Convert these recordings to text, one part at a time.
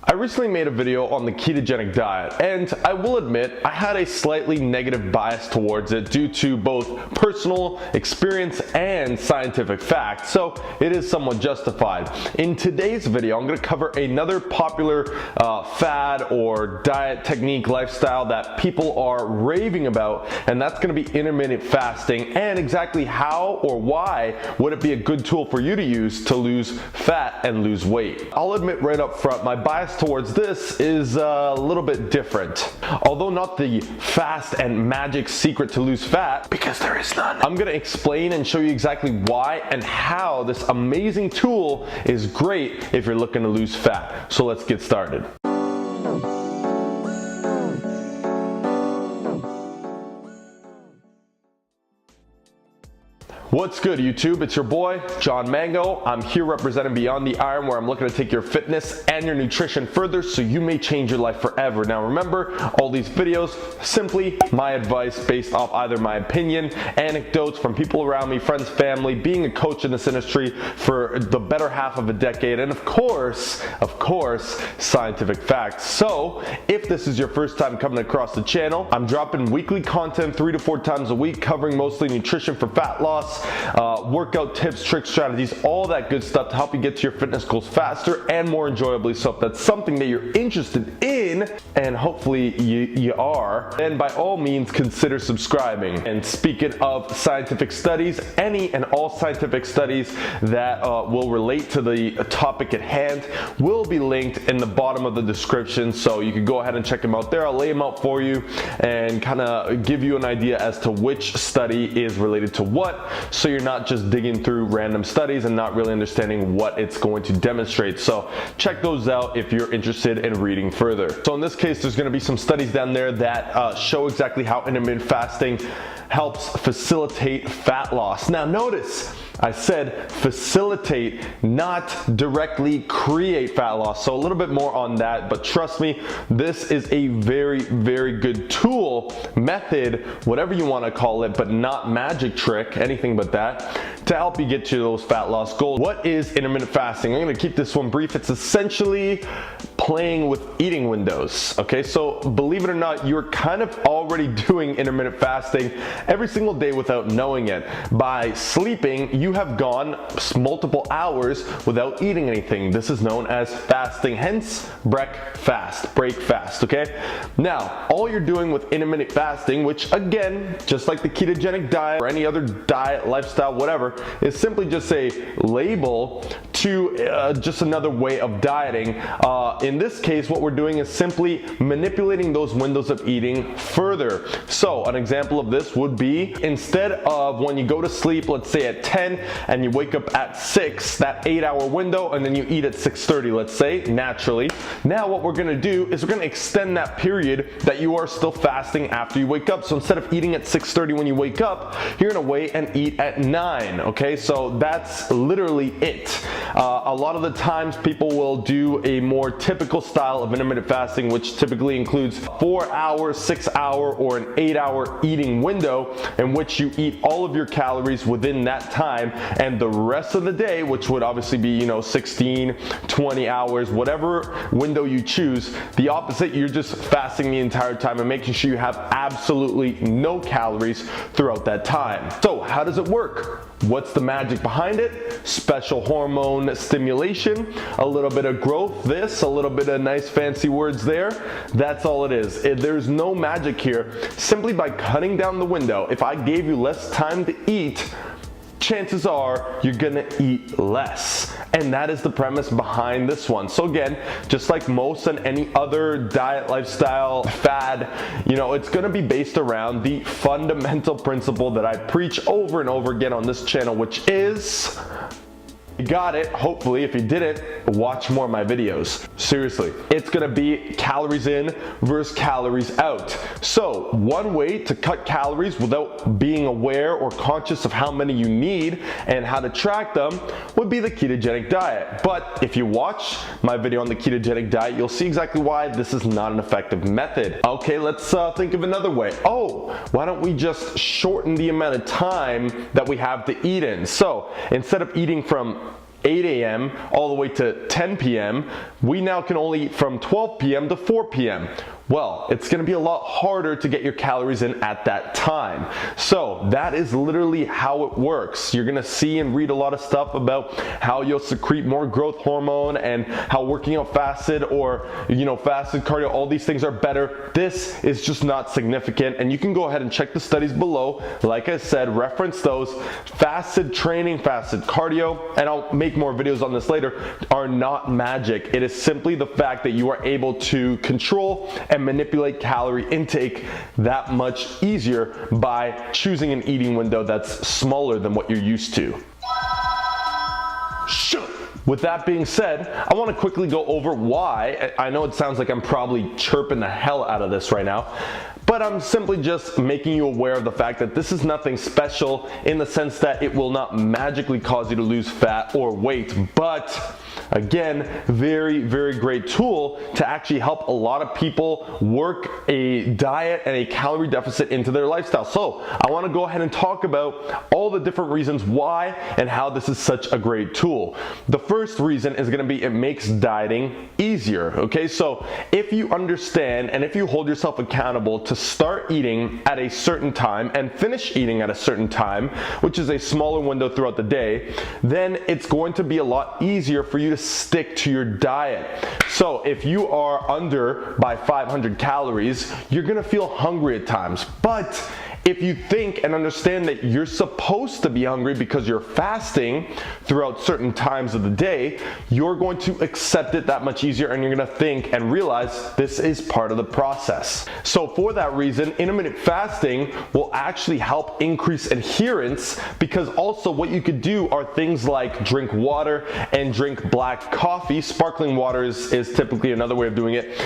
I recently made a video on the ketogenic diet, and I will admit I had a slightly negative bias towards it due to both personal experience and scientific fact, so it is somewhat justified. In today's video, I'm going to cover another popular fad or diet technique lifestyle that people are raving about, and that's going to be intermittent fasting, and exactly how or why would it be a good tool for you to use to lose fat and lose weight. I'll admit right up front, my bias towards this is a little bit different. Although not the fast and magic secret to lose fat, because there is none, I'm going to explain and show you exactly why and how this amazing tool is great if you're looking to lose fat. So let's get started. What's good, YouTube? It's your boy, John Mango. I'm here representing Beyond the Iron, where I'm looking to take your fitness and your nutrition further so you may change your life forever. Now remember, all these videos, simply my advice based off either my opinion, anecdotes from people around me, friends, family, being a coach in this industry for the better half of a decade, and of course, scientific facts. So if this is your first time coming across the channel, I'm dropping weekly content 3 to 4 times a week, covering mostly nutrition for fat loss, workout tips, tricks, strategies, all that good stuff to help you get to your fitness goals faster and more enjoyably. So if that's something that you're interested in, and hopefully you are, then by all means consider subscribing. And speaking of scientific studies, any and all scientific studies that will relate to the topic at hand will be linked in the bottom of the description, so you can go ahead and check them out there. I'll lay them out for you and kind of give you an idea as to which study is related to what, so you're not just digging through random studies and not really understanding what it's going to demonstrate. So check those out if you're interested in reading further. So in this case, there's going to be some studies down there that show exactly how intermittent fasting helps facilitate fat loss. Now notice, I said facilitate, not directly create fat loss. So a little bit more on that, but trust me, this is a very, very good tool, method, whatever you want to call it, but not magic trick, anything but that, to help you get to those fat loss goals. What is intermittent fasting? I'm going to keep this one brief. It's essentially playing with eating windows. Okay, so believe it or not, you're kind of already doing intermittent fasting every single day without knowing it. By sleeping, you have gone multiple hours without eating anything. This is known as fasting, hence break fast, okay? Now, all you're doing with intermittent fasting, which again, just like the ketogenic diet or any other diet, lifestyle, whatever, is simply just a label to just another way of dieting. In this case, what we're doing is simply manipulating those windows of eating further. So an example of this would be, instead of when you go to sleep, let's say at 10 and you wake up at 6, that 8-hour window, and then you eat at 6:30, let's say, naturally. Now what we're gonna do is we're gonna extend that period that you are still fasting after you wake up. So instead of eating at 6:30 when you wake up, you're gonna wait and eat at 9, okay? So that's literally it. A lot of the times people will do a more typical style of intermittent fasting, which typically includes 4-hour, 6-hour, or an 8-hour eating window in which you eat all of your calories within that time, and the rest of the day, which would obviously be, 16, 20 hours, whatever window you choose, the opposite, you're just fasting the entire time and making sure you have absolutely no calories throughout that time. So how does it work? What's the magic behind it? Special hormone stimulation, a little bit of growth, a little bit of nice fancy words there. That's all it is. There's no magic here. Simply by cutting down the window, if I gave you less time to eat, chances are you're gonna eat less. And that is the premise behind this one. So again, just like most and any other diet, lifestyle, fad, it's gonna be based around the fundamental principle that I preach over and over again on this channel, which is, you got it. Hopefully, if you didn't, watch more of my videos. Seriously, it's gonna be calories in versus calories out. So one way to cut calories without being aware or conscious of how many you need and how to track them would be the ketogenic diet. But if you watch my video on the ketogenic diet, you'll see exactly why this is not an effective method. Okay, let's think of another way. Why don't we just shorten the amount of time that we have to eat in? So instead of eating from 8 a.m. all the way to 10 p.m., we now can only eat from 12 p.m. to 4 p.m. Well, it's gonna be a lot harder to get your calories in at that time. So that is literally how it works. You're gonna see and read a lot of stuff about how you'll secrete more growth hormone and how working out fasted or, fasted cardio, all these things are better. This is just not significant, and you can go ahead and check the studies below. Like I said, reference those. Fasted training, fasted cardio, and I'll make more videos on this later, are not magic. It is simply the fact that you are able to control and manipulate calorie intake that much easier by choosing an eating window that's smaller than what you're used to. With that being said, I want to quickly go over why. I know it sounds like I'm probably chirping the hell out of this right now, but I'm simply just making you aware of the fact that this is nothing special in the sense that it will not magically cause you to lose fat or weight, but again, very, very great tool to actually help a lot of people work a diet and a calorie deficit into their lifestyle. So I want to go ahead and talk about all the different reasons why and how this is such a great tool. The first reason is going to be it makes dieting easier. Okay, so if you understand and if you hold yourself accountable to start eating at a certain time and finish eating at a certain time, which is a smaller window throughout the day, then it's going to be a lot easier for you to stick to your diet. So if you are under by 500 calories, you're gonna feel hungry at times. But if you think and understand that you're supposed to be hungry because you're fasting throughout certain times of the day, you're going to accept it that much easier, and you're gonna think and realize this is part of the process. So for that reason, intermittent fasting will actually help increase adherence, because also what you could do are things like drink water and drink black coffee. Sparkling water is typically another way of doing it.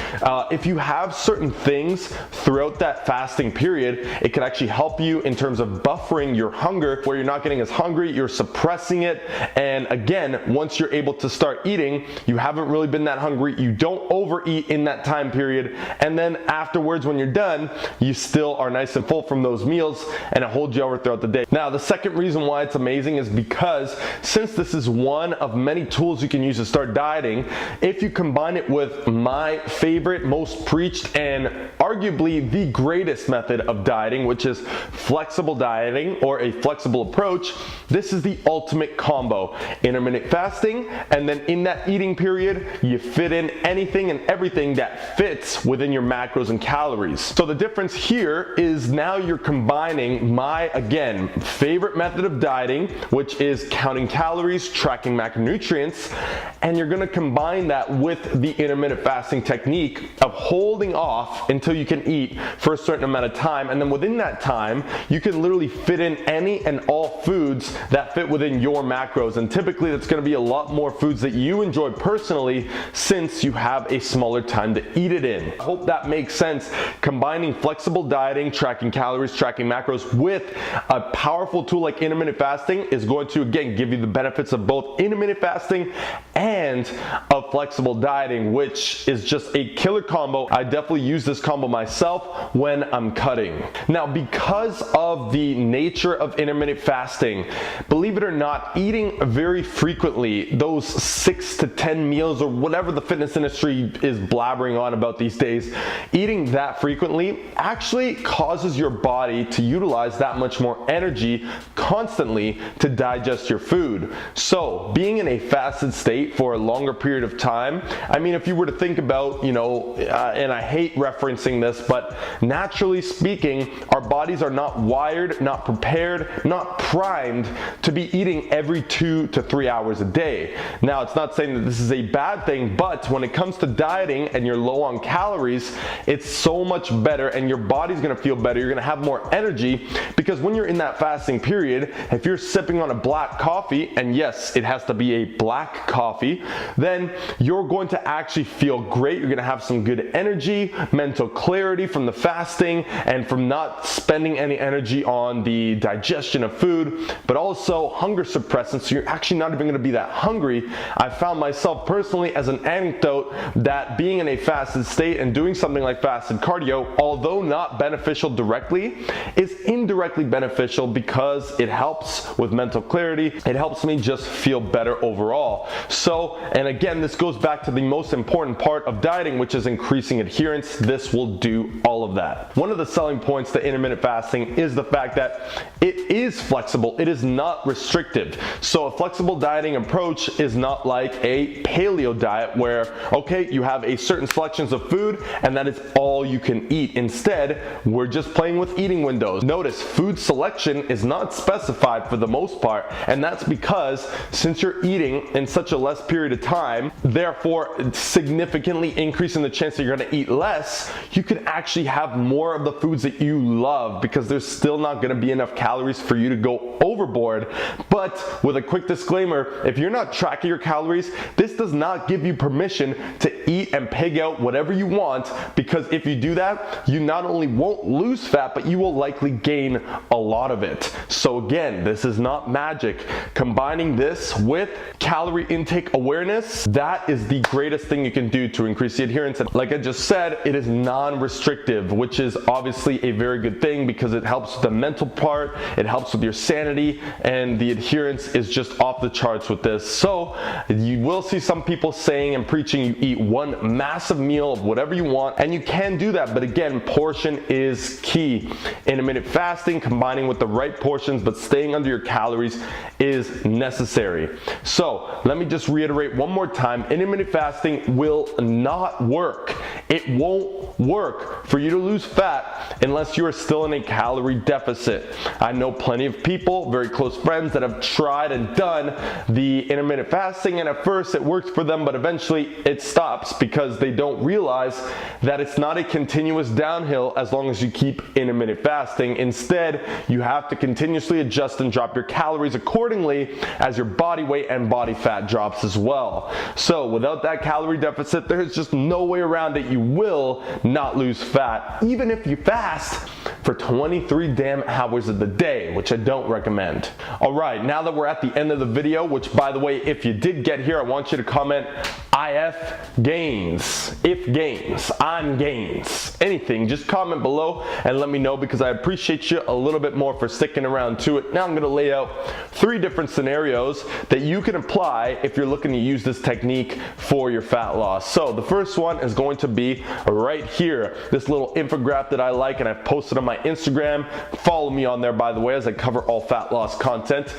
If you have certain things throughout that fasting period, it can actually help you in terms of buffering your hunger, where you're not getting as hungry, you're suppressing it. And again, once you're able to start eating, you haven't really been that hungry, you don't overeat in that time period, and then afterwards when you're done, you still are nice and full from those meals, and it holds you over throughout the day. Now, the second reason why it's amazing is because since this is one of many tools you can use to start dieting, if you combine it with my favorite, most preached, and arguably the greatest method of dieting, which is flexible dieting or a flexible approach, this is the ultimate combo. Intermittent fasting, and then in that eating period, you fit in anything and everything that fits within your macros and calories. So the difference here is now you're combining my, again, favorite method of dieting, which is counting calories, tracking macronutrients, and you're gonna combine that with the intermittent fasting technique of holding off until you can eat for a certain amount of time, and then within that time, you can literally fit in any and all foods that fit within your macros, and typically that's going to be a lot more foods that you enjoy personally, since you have a smaller time to eat it in. I hope that makes sense. Combining flexible dieting, tracking calories, tracking macros with a powerful tool like intermittent fasting is going to, again, give you the benefits of both intermittent fasting and of flexible dieting, which is just a killer combo. I definitely use this combo myself when I'm cutting. Now, because of the nature of intermittent fasting, believe it or not, eating very frequently, those 6 to 10 meals or whatever the fitness industry is blabbering on about these days, eating that frequently actually causes your body to utilize that much more energy constantly to digest your food. So being in a fasted state for a longer period of time, I mean, if you were to think about, and I hate referencing this, but naturally speaking, our bodies are not wired, not prepared, not primed to be eating every 2 to 3 hours a day. Now, it's not saying that this is a bad thing, but when it comes to dieting and you're low on calories, it's so much better, and your body's gonna feel better. You're gonna have more energy, because when you're in that fasting period, if you're sipping on a black coffee, and yes, it has to be a black coffee, then you're going to actually feel great. You're gonna have some good energy, mental clarity from the fasting, and from not spending spending any energy on the digestion of food, but also hunger suppressants, so you're actually not even going to be that hungry. I found myself personally, as an anecdote, that being in a fasted state and doing something like fasted cardio, although not beneficial directly, is indirectly beneficial because it helps with mental clarity. It helps me just feel better overall. So, and again, this goes back to the most important part of dieting, which is increasing adherence. This will do all of that. One of the selling points to intermittent fasting is the fact that it is flexible. It is not restrictive. So a flexible dieting approach is not like a paleo diet where, okay, you have a certain selections of food and that is all you can eat. Instead, we're just playing with eating windows. Notice food selection is not specified for the most part, and that's because since you're eating in such a less period of time, therefore significantly increasing the chance that you're going to eat less, you can actually have more of the foods that you love because there's still not going to be enough calories for you to go overboard. But with a quick disclaimer, if you're not tracking your calories, this does not give you permission to eat and pig out whatever you want, because if you do that, you not only won't lose fat, but you will likely gain a lot of it. So again, this is not magic. Combining this with calorie intake awareness, that is the greatest thing you can do to increase the adherence. And like I just said, it is non-restrictive, which is obviously a very good thing because it helps with the mental part, it helps with your sanity, and the adherence is just off the charts with this. So you will see some people saying and preaching you eat one massive meal of whatever you want, and you can do that, but again, portion is key. Intermittent fasting, combining with the right portions but staying under your calories, is necessary. So let me just reiterate one more time, intermittent fasting will not work. It won't work for you to lose fat unless you are still in a calorie deficit. I know plenty of people, very close friends, that have tried and done the intermittent fasting, and at first it works for them, but eventually it stops because they don't realize that it's not a continuous downhill as long as you keep intermittent fasting. Instead, you have to continuously adjust and drop your calories accordingly as your body weight and body fat drops as well. So without that calorie deficit, there's just no way around it. You will not lose fat, even if you fast for 23 damn hours of the day, which I don't recommend. All right, now that we're at the end of the video, which by the way, if you did get here, I want you to comment IF gains, if gains, on gains, anything, just comment below and let me know, because I appreciate you a little bit more for sticking around to it. Now I'm gonna lay out 3 different scenarios that you can apply if you're looking to use this technique for your fat loss. So the first one is going to be right here, this little infographic that I like and I've posted on my Instagram. Follow me on there, by the way, as I cover all fat loss content.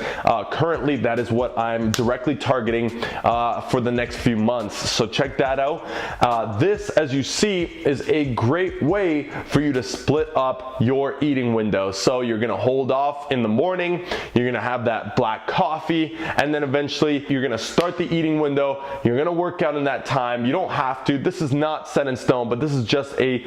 Currently, that is what I'm directly targeting for the next few months. So check that out. This, as you see, is a great way for you to split up your eating window. So you're gonna hold off in the morning, you're gonna have that black coffee, and then eventually you're gonna start the eating window. You're gonna work out in that time. You don't have to. This is not set in stone, but this is just a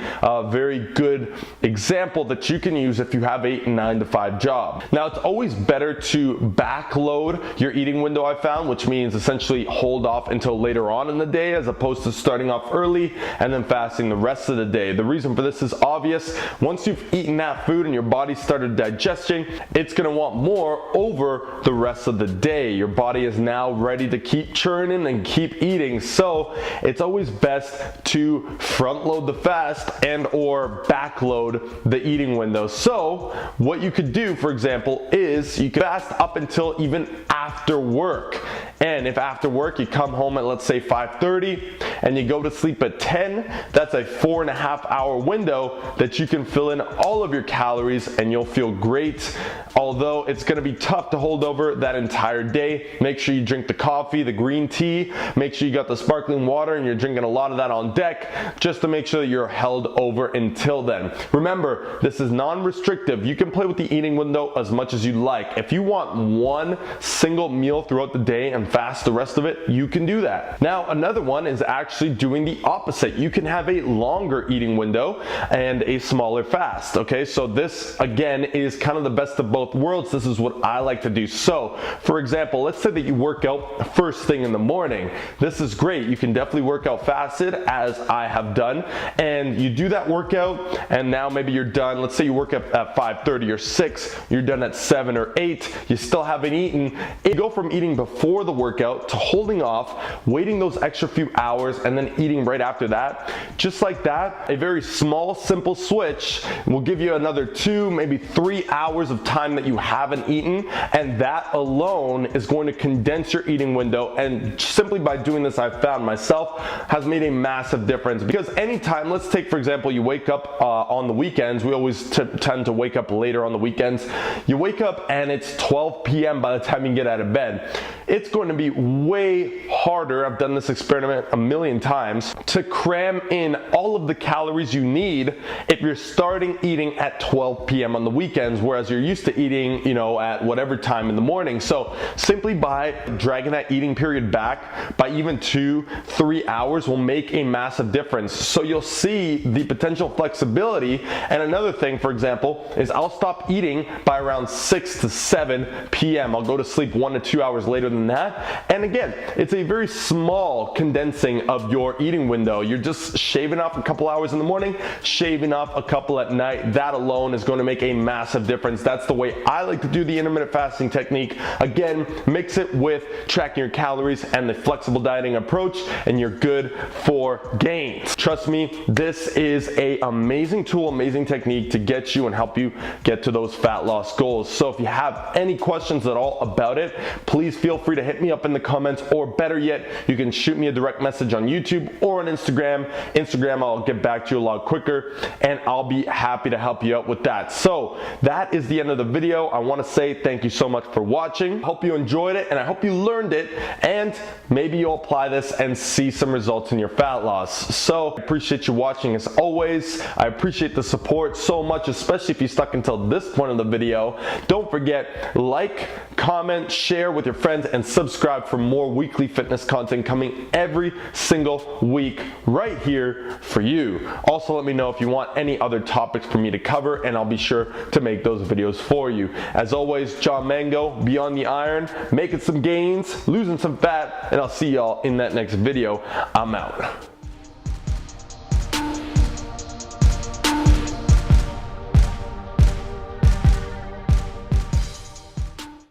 very good example that you can use if you have a 9-to-5 job. Now, it's always better to backload your eating window, I found, which means essentially hold off until later on in the day as opposed to starting off early and then fasting the rest of the day. The reason for this is obvious. Once you've eaten that food and your body started digesting, it's going to want more over the rest of the day. Your body is now ready to keep churning and keep eating. So it's always best to front load the fast and or backload the eating window. So what you could do, for example, is you could fast up until even after work. And if after work you come home at, let's say, 5:30 and you go to sleep at 10, that's a 4.5-hour window that you can fill in all of your calories and you'll feel great. Although it's going to be tough to hold over that entire day, make sure you drink the coffee, the green tea, make sure you got the sparkling water and you're drinking a lot of that on deck just to make sure that you're held over until then. Remember, this is non-restrictive. You can play with the eating window as much as you like. If you want one single meal throughout the day and fast the rest of it, you can do that. Now, another one is actually actually doing the opposite. You can have a longer eating window and a smaller fast, okay? So this, again, is kind of the best of both worlds. This is what I like to do. So, for example, let's say that you work out first thing in the morning. This is great. You can definitely work out fasted, as I have done, and you do that workout, and now maybe you're done. Let's say you work up at 5:30 or 6, you're done at 7 or 8, you still haven't eaten. You go from eating before the workout to holding off, waiting those extra few hours, and then eating right after that. Just like that, a very small, simple switch will give you another 2, maybe 3 hours of time that you haven't eaten, and that alone is going to condense your eating window. And simply by doing this, I've found myself, has made a massive difference. Because anytime, let's take for example, you wake up on the weekends. We always tend to wake up later on the weekends. You wake up and it's 12 p.m. by the time you get out of bed. It's going to be way harder, I've done this experiment a million times, to cram in all of the calories you need if you're starting eating at 12 p.m. on the weekends, whereas you're used to eating, you know, at whatever time in the morning. So simply by dragging that eating period back by even 2-3 hours will make a massive difference. So you'll see the potential flexibility. And another thing, for example, is I'll stop eating by around 6 to 7 p.m. I'll go to sleep 1 to 2 hours later than that. And again, it's a very small condensing of your eating window. You're just shaving off a couple hours in the morning, shaving off a couple at night. That alone is going to make a massive difference. That's the way I like to do the intermittent fasting technique. Again, mix it with tracking your calories and the flexible dieting approach, and you're good for gains. Trust me, this is an amazing tool, amazing technique to get you and help you get to those fat loss goals. So if you have any questions at all about it, please feel free to hit me up in the comments, or better yet, you can shoot me a direct message on YouTube or on Instagram. I'll get back to you a lot quicker, and I'll be happy to help you out with that. So that is the end of the video. I want to say thank you so much for watching. Hope you enjoyed it, and I hope you learned it, and maybe you'll apply this and see some results in your fat loss. So I appreciate you watching as always. I appreciate the support so much, especially if you stuck until this point of the video. Don't forget, like, comment, share with your friends, and subscribe for more weekly fitness content coming every single week right here for you. Also, let me know if you want any other topics for me to cover, and I'll be sure to make those videos for you. As always, John Mango, Beyond the Iron, making some gains, losing some fat, and I'll see y'all in that next video. I'm out.